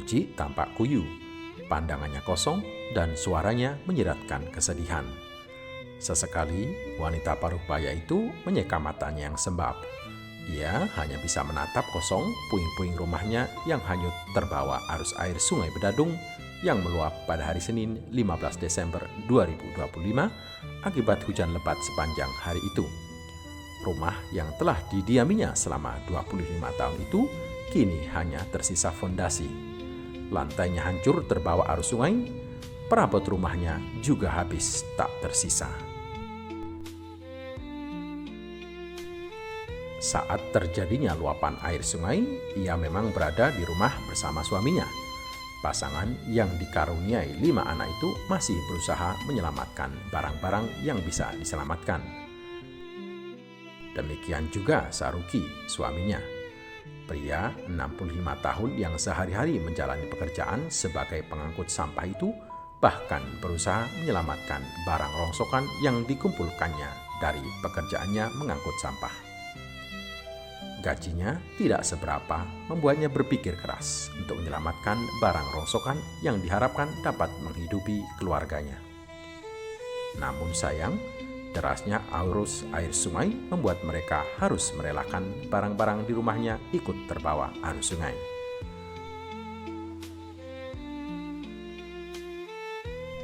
Murji tampak kuyu, pandangannya kosong, dan suaranya menyiratkan kesedihan. Sesekali, wanita paruh baya itu menyeka matanya yang sembab. Ia hanya bisa menatap kosong puing-puing rumahnya yang hanyut terbawa arus air Sungai Bedadung yang meluap pada hari Senin 15 Desember 2025 akibat hujan lebat sepanjang hari itu. Rumah yang telah didiaminya selama 25 tahun itu kini hanya tersisa fondasi. Lantainya hancur terbawa arus sungai, perabot rumahnya juga habis tak tersisa. Saat terjadinya luapan air sungai, ia memang berada di rumah bersama suaminya. Pasangan yang dikaruniai 5 anak itu masih berusaha menyelamatkan barang-barang yang bisa diselamatkan. Demikian juga Saruki, suaminya. Pria 65 tahun yang sehari-hari menjalani pekerjaan sebagai pengangkut sampah itu bahkan berusaha menyelamatkan barang rongsokan yang dikumpulkannya dari pekerjaannya mengangkut sampah. Gajinya tidak seberapa membuatnya berpikir keras untuk menyelamatkan barang rongsokan yang diharapkan dapat menghidupi keluarganya. Namun sayang, derasnya arus air sungai membuat mereka harus merelakan barang-barang di rumahnya ikut terbawa arus sungai.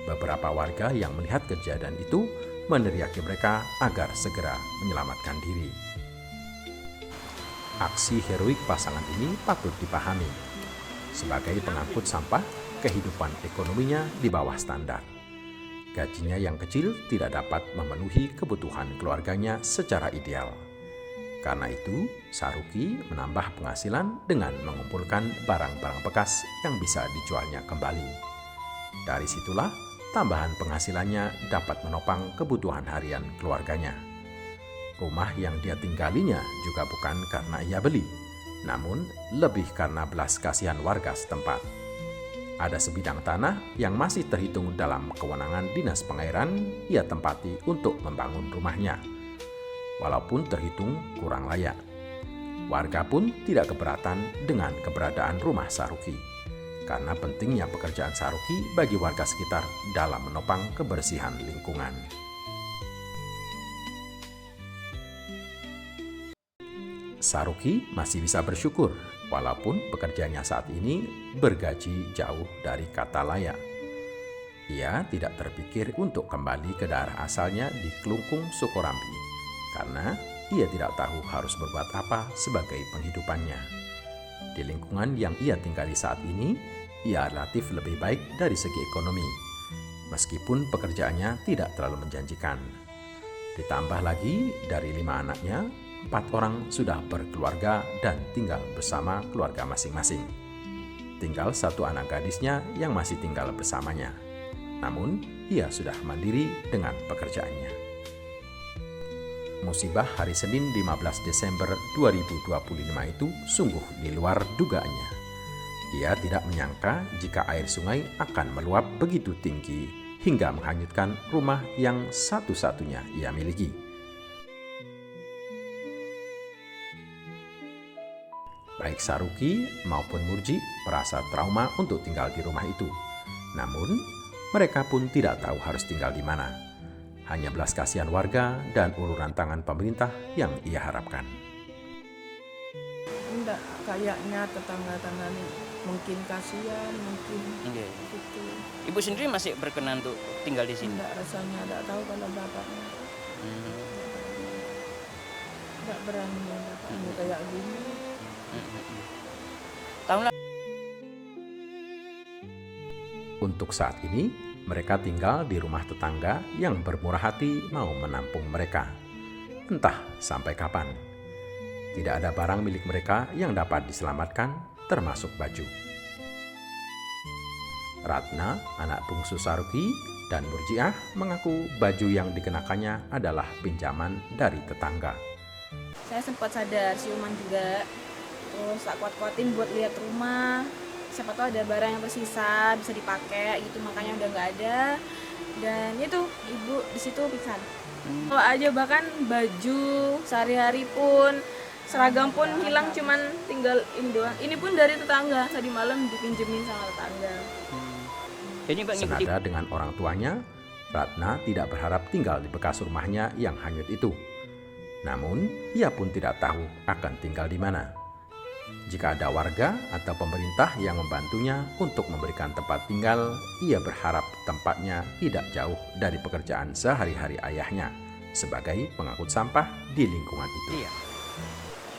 Beberapa warga yang melihat kejadian itu meneriaki mereka agar segera menyelamatkan diri. Aksi heroik pasangan ini patut dipahami. Sebagai pengangkut sampah, kehidupan ekonominya di bawah standar. Gajinya yang kecil tidak dapat memenuhi kebutuhan keluarganya secara ideal. Karena itu, Saruki menambah penghasilan dengan mengumpulkan barang-barang bekas yang bisa dijualnya kembali. Dari situlah, tambahan penghasilannya dapat menopang kebutuhan harian keluarganya. Rumah yang dia tinggalinya juga bukan karena ia beli, namun lebih karena belas kasihan warga setempat. Ada sebidang tanah yang masih terhitung dalam kewenangan Dinas Pengairan ia tempati untuk membangun rumahnya. Walaupun terhitung kurang layak. Warga pun tidak keberatan dengan keberadaan rumah Saruki, karena pentingnya pekerjaan Saruki bagi warga sekitar dalam menopang kebersihan lingkungan. Saruki masih bisa bersyukur walaupun pekerjaannya saat ini bergaji jauh dari kata layak. Ia tidak terpikir untuk kembali ke daerah asalnya di Klungkung, Sukorambi, karena ia tidak tahu harus berbuat apa sebagai penghidupannya. Di lingkungan yang ia tinggali saat ini, ia relatif lebih baik dari segi ekonomi, meskipun pekerjaannya tidak terlalu menjanjikan. Ditambah lagi dari 5 anaknya, 4 orang sudah berkeluarga dan tinggal bersama keluarga masing-masing. Tinggal 1 anak gadisnya yang masih tinggal bersamanya. Namun, ia sudah mandiri dengan pekerjaannya. Musibah hari Senin 15 Desember 2025 itu sungguh di luar dugaannya. Ia tidak menyangka jika air sungai akan meluap begitu tinggi hingga menghanyutkan rumah yang satu-satunya ia miliki. Baik Saruki maupun Murji merasa trauma untuk tinggal di rumah itu. Namun, mereka pun tidak tahu harus tinggal di mana. Hanya belas kasihan warga dan uluran tangan pemerintah yang ia harapkan. Enggak, kayaknya tetangga-tetangga mungkin kasihan, mungkin gitu. Ibu sendiri masih berkenan untuk tinggal di sini? Enggak, rasanya enggak tahu kalau bapaknya. Enggak berani bapaknya kayak gini. Untuk saat ini, mereka tinggal di rumah tetangga yang bermurah hati mau menampung mereka. Entah sampai kapan. Tidak ada barang milik mereka yang dapat diselamatkan, termasuk baju. Ratna, anak bungsu Saruki, dan Murjiah mengaku baju yang dikenakannya adalah pinjaman dari tetangga. Saya sempat sadar, siuman juga. Terus tak kuat-kuatin buat lihat rumah. Siapa tahu ada barang yang tersisa bisa dipakai gitu, makanya udah nggak ada. Dan itu ibu di situ pingsan. Kalau aja bahkan baju sehari-hari pun seragam pun hilang, cuman tinggal ini doang. Ini pun dari tetangga, tadi malam dipinjemin sama tetangga. Jadi Mbak ngikuti Senada dengan orang tuanya, Ratna tidak berharap tinggal di bekas rumahnya yang hanyut itu. Namun, ia pun tidak tahu akan tinggal di mana. Jika ada warga atau pemerintah yang membantunya untuk memberikan tempat tinggal, ia berharap tempatnya tidak jauh dari pekerjaan sehari-hari ayahnya sebagai pengangkut sampah di lingkungan itu. iya.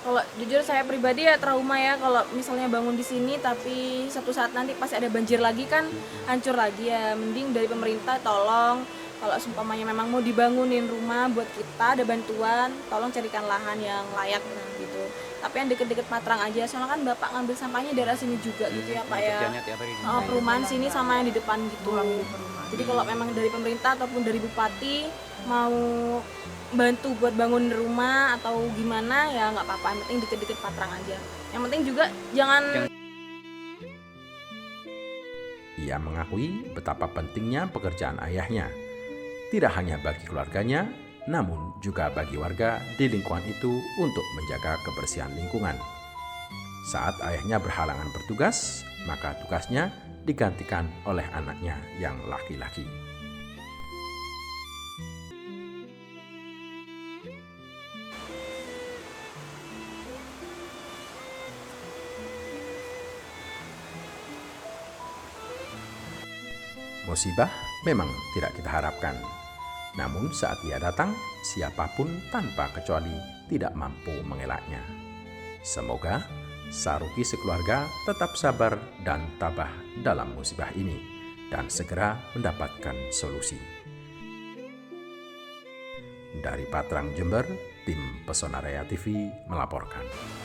Kalau jujur saya pribadi ya trauma ya, kalau misalnya bangun di sini tapi satu saat nanti pasti ada banjir lagi kan hancur lagi ya. Mending dari pemerintah tolong, kalau seumpamanya memang mau dibangunin rumah buat kita, ada bantuan, tolong carikan lahan yang layak gitu. Tapi yang deket-deket Patrang aja, soalnya kan bapak ngambil sampahnya daerah sini juga gitu ya Pak ya. Kerjanya tiap hari. Perumahan sini sama yang di depan gitu. Jadi kalau memang dari pemerintah ataupun dari bupati mau bantu buat bangun rumah atau gimana ya nggak apa-apa, yang penting deket-deket Patrang aja. Yang penting juga jangan. Ia mengakui betapa pentingnya pekerjaan ayahnya, tidak hanya bagi keluarganya, namun juga bagi warga di lingkungan itu untuk menjaga kebersihan lingkungan. Saat ayahnya berhalangan bertugas, maka tugasnya digantikan oleh anaknya yang laki-laki. Musibah memang tidak kita harapkan. Namun saat ia datang, siapapun tanpa kecuali tidak mampu mengelaknya. Semoga Saruki sekeluarga tetap sabar dan tabah dalam musibah ini dan segera mendapatkan solusi. Dari Patrang, Jember, tim Pesona Raya TV melaporkan.